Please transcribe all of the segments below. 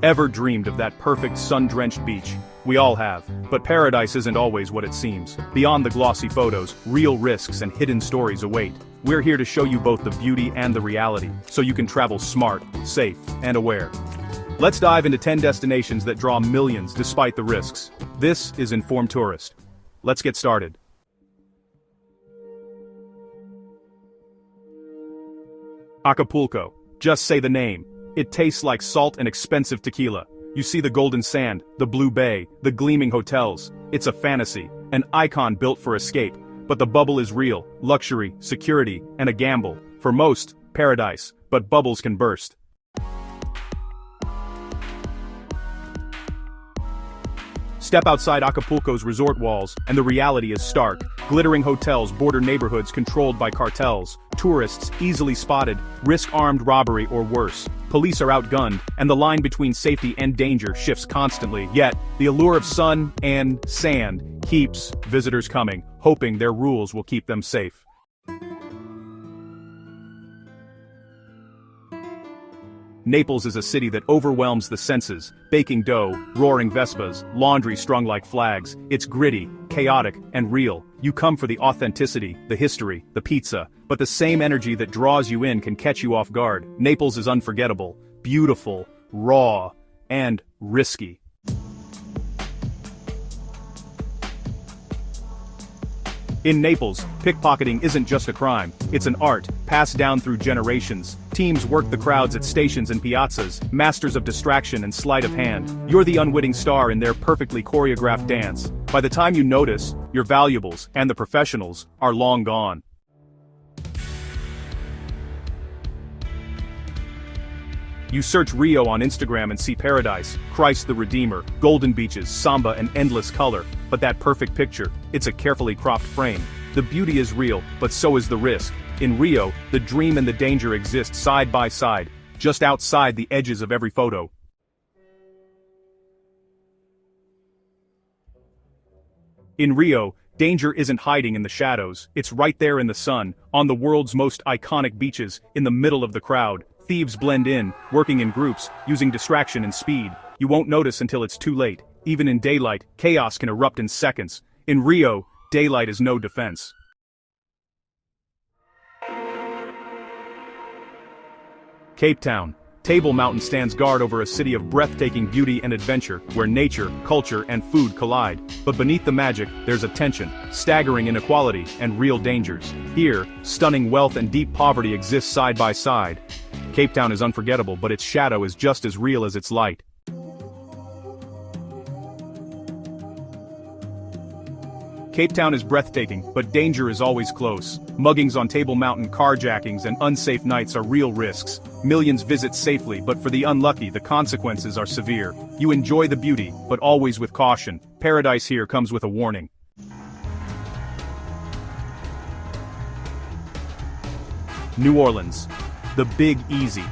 Ever dreamed of that perfect sun-drenched beach? We all have. But paradise isn't always what it seems. Beyond the glossy photos, real risks and hidden stories await. We're here to show you both the beauty and the reality, so you can travel smart, safe, and aware. Let's dive into 10 destinations that draw millions despite the risks. This is Informed Tourist. Let's get started. Acapulco. Just say the name. It tastes like salt and expensive tequila. You see the golden sand, the blue bay, the gleaming hotels. It's a fantasy, an icon built for escape. But the bubble is real, luxury, security, and a gamble. For most, paradise, but bubbles can burst. Step outside Acapulco's resort walls, and the reality is stark. Glittering hotels border neighborhoods controlled by cartels. Tourists easily spotted, risk armed robbery or worse. Police are outgunned, and the line between safety and danger shifts constantly. Yet, the allure of sun and sand keeps visitors coming, hoping their rules will keep them safe. Naples is a city that overwhelms the senses. Baking dough, roaring Vespas, laundry strung like flags. It's gritty, chaotic, and real. You come for the authenticity, the history, the pizza, but the same energy that draws you in can catch you off guard. Naples is unforgettable, beautiful, raw, and risky. In Naples, pickpocketing isn't just a crime, it's an art, passed down through generations. Teams work the crowds at stations and piazzas, masters of distraction and sleight of hand. You're the unwitting star in their perfectly choreographed dance. By the time you notice, your valuables, and the professionals, are long gone. You search Rio on Instagram and see paradise, Christ the Redeemer, golden beaches, samba and endless color. But that perfect picture, it's a carefully cropped frame. The beauty is real, but so is the risk. In Rio, the dream and the danger exist side by side, just outside the edges of every photo. In Rio, danger isn't hiding in the shadows, it's right there in the sun, on the world's most iconic beaches, in the middle of the crowd. Thieves blend in, working in groups, using distraction and speed. You won't notice until it's too late. Even in daylight, chaos can erupt in seconds. In Rio, daylight is no defense. Cape Town. Table Mountain stands guard over a city of breathtaking beauty and adventure, where nature, culture, and food collide. But beneath the magic, there's a tension, staggering inequality, and real dangers. Here, stunning wealth and deep poverty exist side by side. Cape Town is unforgettable, but its shadow is just as real as its light. Cape Town is breathtaking, but danger is always close. Muggings on Table Mountain, carjackings, and unsafe nights are real risks. Millions visit safely, but for the unlucky, the consequences are severe. You enjoy the beauty, but always with caution. Paradise here comes with a warning. New Orleans. The Big Easy.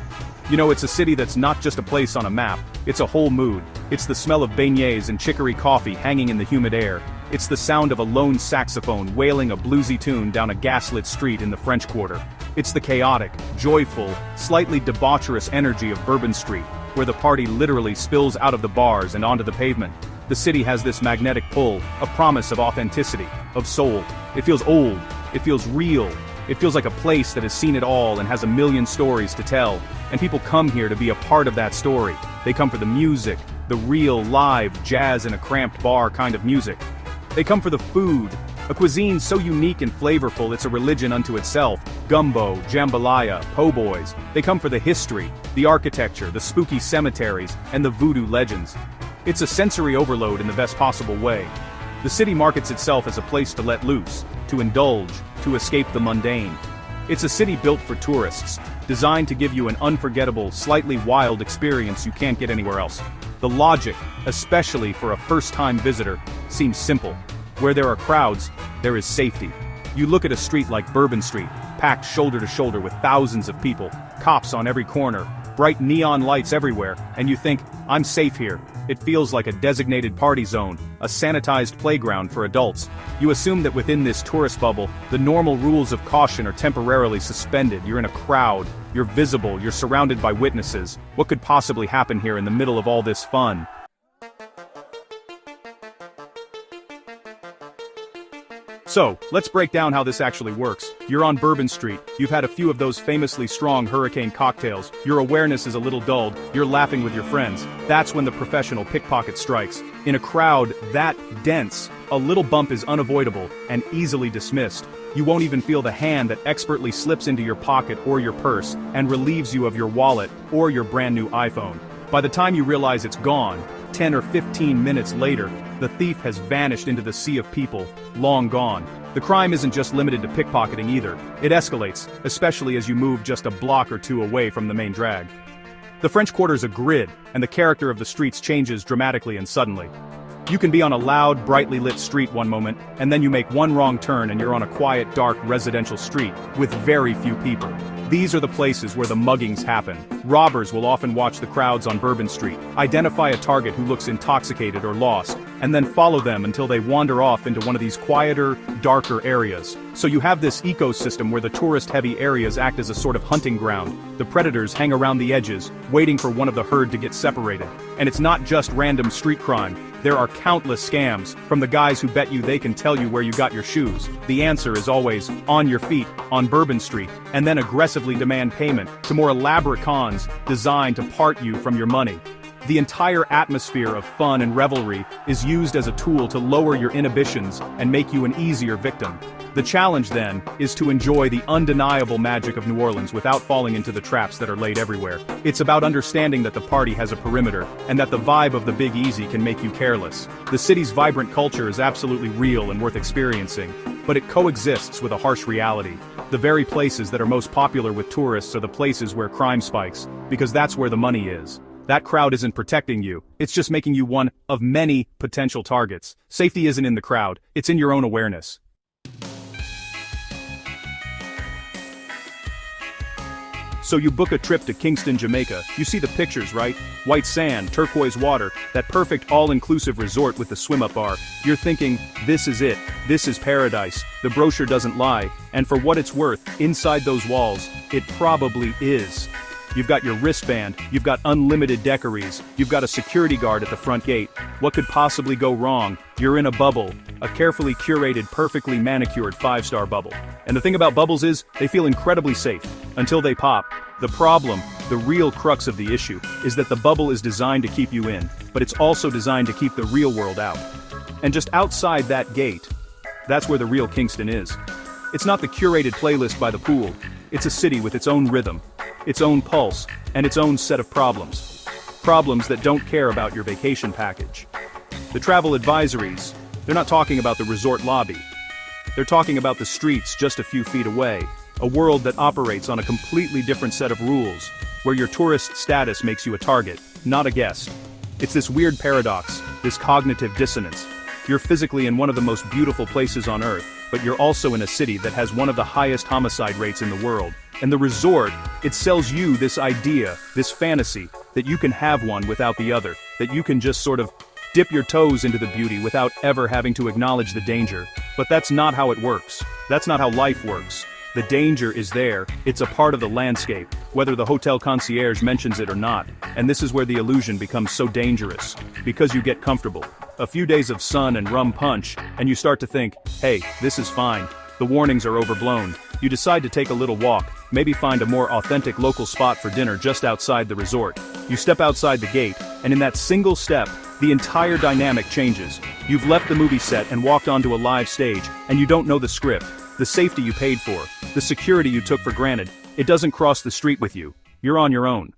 You know, it's a city that's not just a place on a map, it's a whole mood. It's the smell of beignets and chicory coffee hanging in the humid air. It's the sound of a lone saxophone wailing a bluesy tune down a gaslit street in the French Quarter. It's the chaotic, joyful, slightly debaucherous energy of Bourbon Street, where the party literally spills out of the bars and onto the pavement. The city has this magnetic pull, a promise of authenticity, of soul. It feels old, it feels real. It feels like a place that has seen it all and has a million stories to tell. And people come here to be a part of that story. They come for the music, the real, live, jazz in a cramped bar kind of music. They come for the food, a cuisine so unique and flavorful it's a religion unto itself. Gumbo, jambalaya, po' boys. They come for the history, the architecture, the spooky cemeteries, and the voodoo legends. It's a sensory overload in the best possible way. The city markets itself as a place to let loose, to indulge, to escape the mundane. It's a city built for tourists, designed to give you an unforgettable, slightly wild experience you can't get anywhere else. The logic, especially for a first-time visitor, seems simple. Where there are crowds, there is safety. You look at a street like Bourbon Street, packed shoulder to shoulder with thousands of people, cops on every corner, bright neon lights everywhere, and you think, I'm safe here. it feels like a designated party zone, a sanitized playground for adults. You assume that within this tourist bubble, the normal rules of caution are temporarily suspended. You're in a crowd, you're visible, you're surrounded by witnesses. What could possibly happen here in the middle of all this fun? So, let's break down how this actually works. You're on Bourbon Street, you've had a few of those famously strong hurricane cocktails, your awareness is a little dulled, you're laughing with your friends. That's when the professional pickpocket strikes. In a crowd that dense, a little bump is unavoidable and easily dismissed. You won't even feel the hand that expertly slips into your pocket or your purse and relieves you of your wallet or your brand new iPhone. By the time you realize it's gone, 10 or 15 minutes later, the thief has vanished into the sea of people, long gone. The crime isn't just limited to pickpocketing either. It escalates, especially as you move just a block or two away from the main drag. The French Quarter's a grid, and the character of the streets changes dramatically and suddenly. You can be on a loud, brightly lit street one moment, and then you make one wrong turn and you're on a quiet, dark residential street, with very few people. These are the places where the muggings happen. Robbers will often watch the crowds on Bourbon Street, identify a target who looks intoxicated or lost, and then follow them until they wander off into one of these quieter, darker areas. So you have this ecosystem where the tourist-heavy areas act as a sort of hunting ground. The predators hang around the edges, waiting for one of the herd to get separated. And it's not just random street crime. There are countless scams, from the guys who bet you they can tell you where you got your shoes. The answer is always, on your feet, on Bourbon Street, and then aggressively demand payment, to more elaborate cons, designed to part you from your money. The entire atmosphere of fun and revelry is used as a tool to lower your inhibitions and make you an easier victim. The challenge, then, is to enjoy the undeniable magic of New Orleans without falling into the traps that are laid everywhere. It's about understanding that the party has a perimeter, and that the vibe of the Big Easy can make you careless. The city's vibrant culture is absolutely real and worth experiencing, but it coexists with a harsh reality. The very places that are most popular with tourists are the places where crime spikes, because that's where the money is. That crowd isn't protecting you, it's just making you one of many potential targets. Safety isn't in the crowd, it's in your own awareness. So you book a trip to Kingston, Jamaica. You see the pictures, right? White sand, turquoise water, that perfect all-inclusive resort with the swim-up bar. You're thinking, this is it. This is paradise. The brochure doesn't lie. And for what it's worth, inside those walls, it probably is. You've got your wristband, you've got unlimited decories, you've got a security guard at the front gate. What could possibly go wrong? You're in a bubble, a carefully curated, perfectly manicured 5-star bubble. And the thing about bubbles is, they feel incredibly safe, until they pop. The problem, the real crux of the issue, is that the bubble is designed to keep you in, but it's also designed to keep the real world out. And just outside that gate, that's where the real Kingston is. It's not the curated playlist by the pool, it's a city with its own rhythm, its own pulse, and its own set of problems. Problems that don't care about your vacation package. The travel advisories, they're not talking about the resort lobby. They're talking about the streets just a few feet away, a world that operates on a completely different set of rules, where your tourist status makes you a target, not a guest. It's this weird paradox, this cognitive dissonance. You're physically in one of the most beautiful places on earth, but you're also in a city that has one of the highest homicide rates in the world. And the resort, it sells you this idea, this fantasy, that you can have one without the other, that you can just sort of dip your toes into the beauty without ever having to acknowledge the danger. But that's not how it works. That's not how life works. The danger is there, it's a part of the landscape, whether the hotel concierge mentions it or not. And this is where the illusion becomes so dangerous, because you get comfortable. A few days of sun and rum punch, and you start to think, hey, this is fine. The warnings are overblown. You decide to take a little walk, maybe find a more authentic local spot for dinner just outside the resort. You step outside the gate, and in that single step, the entire dynamic changes. You've left the movie set and walked onto a live stage, and you don't know the script, the safety you paid for, the security you took for granted. It doesn't cross the street with you. You're on your own.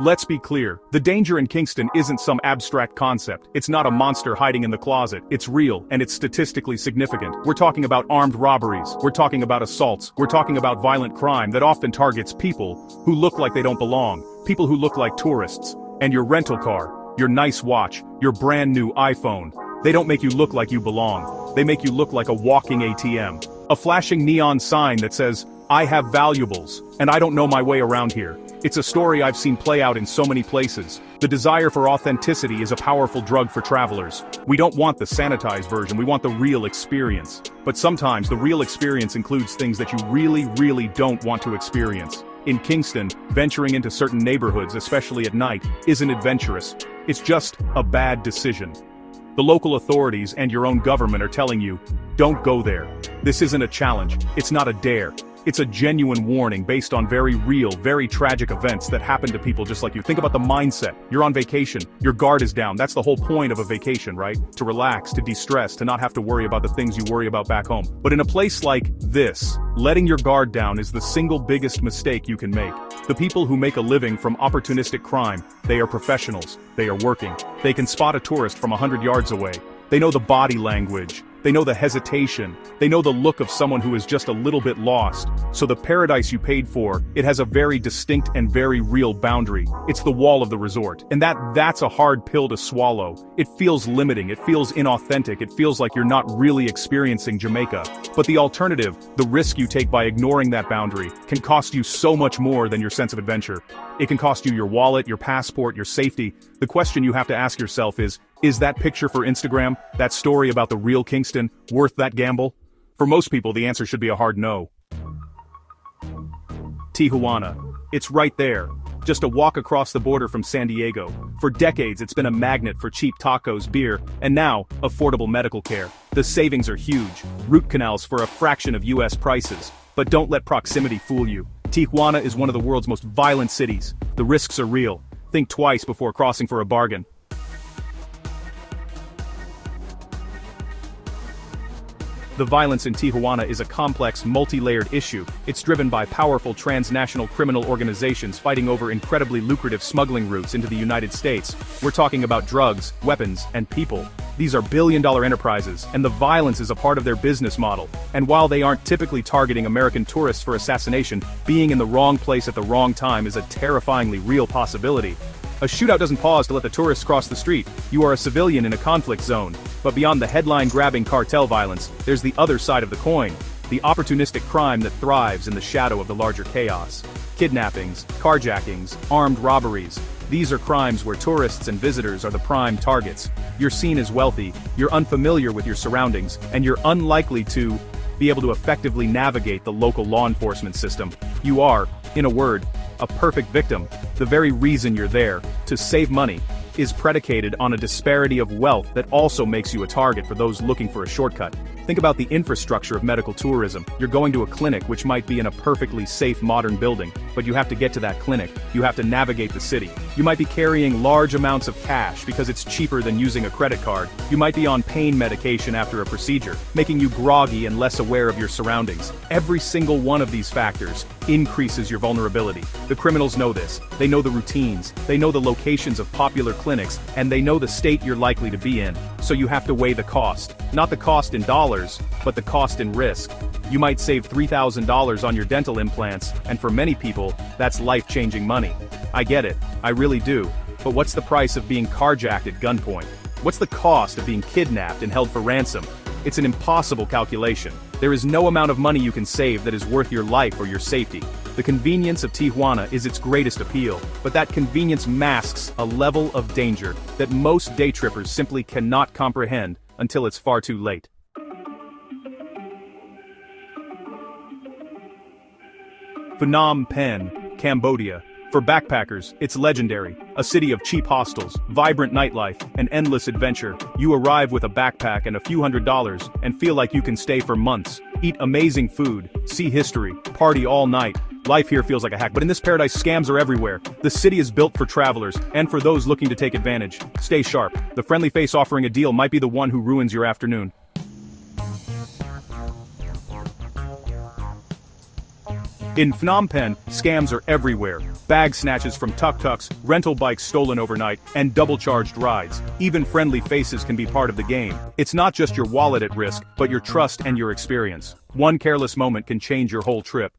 Let's be clear, the danger in Kingston isn't some abstract concept. It's not a monster hiding in the closet. It's real, and it's statistically significant. We're talking about armed robberies. We're talking about assaults. We're talking about violent crime that often targets people who look like they don't belong, people who look like tourists. And your rental car, your nice watch, your brand new iPhone, they don't make you look like you belong. They make you look like a walking ATM. A flashing neon sign that says, "I have valuables, and I don't know my way around here." It's a story I've seen play out in so many places. The desire for authenticity is a powerful drug for travelers. We don't want the sanitized version, we want the real experience. But sometimes the real experience includes things that you really don't want to experience. In Kingston, venturing into certain neighborhoods, especially at night, isn't adventurous. It's just a bad decision. The local authorities and your own government are telling you, don't go there. This isn't a challenge, it's not a dare. It's a genuine warning based on very real, very tragic events that happen to people just like you. Think about the mindset. You're on vacation, your guard is down. That's the whole point of a vacation, right? To relax, to de-stress, to not have to worry about the things you worry about back home. But in a place like this, letting your guard down is the single biggest mistake you can make. The people who make a living from opportunistic crime, they are professionals, they are working. They can spot a tourist from 100 yards away. They know the body language. They know the hesitation. They know the look of someone who is just a little bit lost. So the paradise you paid for, it has a very distinct and very real boundary. It's the wall of the resort. And that's a hard pill to swallow. It feels limiting. It feels inauthentic. It feels like you're not really experiencing Jamaica. But the alternative, the risk you take by ignoring that boundary, can cost you so much more than your sense of adventure. It can cost you your wallet, your passport, your safety. The question you have to ask yourself is that picture for Instagram, that story about the real Kingston, worth that gamble? For most people, the answer should be a hard no. Tijuana. It's right there. Just a walk across the border from San Diego. For decades, it's been a magnet for cheap tacos, beer, and now, affordable medical care. The savings are huge. Root canals for a fraction of US prices. But don't let proximity fool you. Tijuana is one of the world's most violent cities. The risks are real. Think twice before crossing for a bargain. The violence in Tijuana is a complex, multi-layered issue. It's driven by powerful transnational criminal organizations fighting over incredibly lucrative smuggling routes into the United States. We're talking about drugs, weapons, and people. These are billion-dollar enterprises, and the violence is a part of their business model. And while they aren't typically targeting American tourists for assassination, being in the wrong place at the wrong time is a terrifyingly real possibility. A shootout doesn't pause to let the tourists cross the street. You are a civilian in a conflict zone. But beyond the headline-grabbing cartel violence, there's the other side of the coin. The opportunistic crime that thrives in the shadow of the larger chaos. Kidnappings, carjackings, armed robberies. These are crimes where tourists and visitors are the prime targets. You're seen as wealthy, you're unfamiliar with your surroundings, and you're unlikely to be able to effectively navigate the local law enforcement system. You are, in a word, a perfect victim. The very reason you're there, to save money, is predicated on a disparity of wealth that also makes you a target for those looking for a shortcut. Think about the infrastructure of medical tourism. You're going to a clinic which might be in a perfectly safe modern building, but you have to get to that clinic. You have to navigate the city. You might be carrying large amounts of cash because it's cheaper than using a credit card. You might be on pain medication after a procedure, making you groggy and less aware of your surroundings. Every single one of these factors increases your vulnerability. The criminals know this. They know the routines. They know the locations of popular clinics, and they know the state you're likely to be in. So you have to weigh the cost. Not the cost in dollars, but the cost in risk. You might save $3,000 on your dental implants, and for many people, that's life-changing money. I get it, I really do. But what's the price of being carjacked at gunpoint? What's the cost of being kidnapped and held for ransom? It's an impossible calculation. There is no amount of money you can save that is worth your life or your safety. The convenience of Tijuana is its greatest appeal, but that convenience masks a level of danger that most day trippers simply cannot comprehend until it's far too late. Phnom Penh, Cambodia. For backpackers, it's legendary. A city of cheap hostels, vibrant nightlife, and endless adventure. You arrive with a backpack and a few $100s, and feel like you can stay for months. Eat amazing food, see history, party all night. Life here feels like a hack, but in this paradise, scams are everywhere. The city is built for travelers, and for those looking to take advantage. Stay sharp. The friendly face offering a deal might be the one who ruins your afternoon. In Phnom Penh, scams are everywhere. Bag snatches from tuk-tuks, rental bikes stolen overnight, and double-charged rides. Even friendly faces can be part of the game. It's not just your wallet at risk, but your trust and your experience. One careless moment can change your whole trip.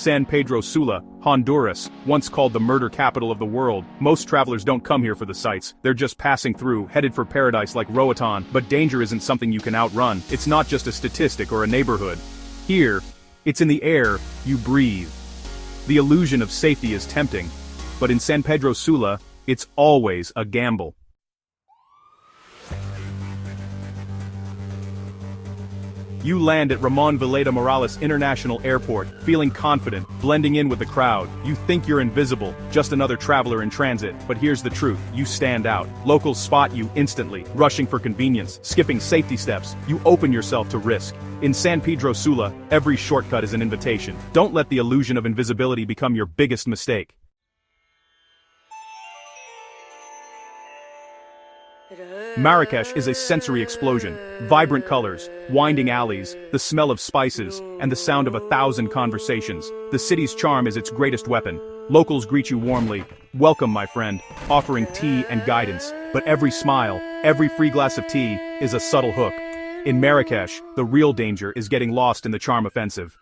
San Pedro Sula, Honduras, once called the murder capital of the world. Most travelers don't come here for the sights, they're just passing through, headed for paradise like Roatan. But danger isn't something you can outrun, it's not just a statistic or a neighborhood. Here, it's in the air you breathe. The illusion of safety is tempting, but in San Pedro Sula, it's always a gamble. You land at Ramon Villeda Morales International Airport, feeling confident, blending in with the crowd. You think you're invisible, just another traveler in transit, but here's the truth, you stand out. Locals spot you instantly, rushing for convenience, skipping safety steps. You open yourself to risk. In San Pedro Sula, every shortcut is an invitation. Don't let the illusion of invisibility become your biggest mistake. Marrakesh is a sensory explosion. Vibrant colors, winding alleys, the smell of spices, and the sound of 1,000 conversations. The city's charm is its greatest weapon. Locals greet you warmly. Welcome, my friend, offering tea and guidance. But every smile, every free glass of tea, is a subtle hook. In Marrakesh, the real danger is getting lost in the charm offensive.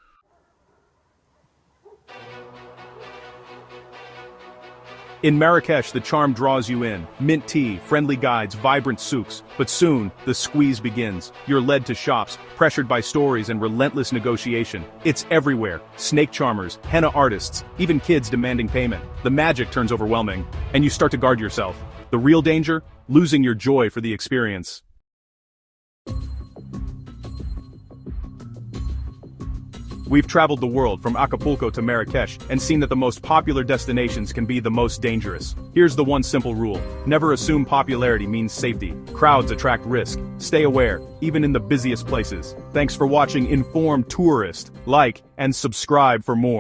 In Marrakesh, the charm draws you in. Mint tea, friendly guides, vibrant souks. But soon, the squeeze begins. You're led to shops, pressured by stories and relentless negotiation. It's everywhere. Snake charmers, henna artists, even kids demanding payment. The magic turns overwhelming, and you start to guard yourself. The real danger? Losing your joy for the experience. We've traveled the world from Acapulco to Marrakesh and seen that the most popular destinations can be the most dangerous. Here's the one simple rule. Never assume popularity means safety. Crowds attract risk. Stay aware, even in the busiest places. Thanks for watching Informed Tourist. Like and subscribe for more.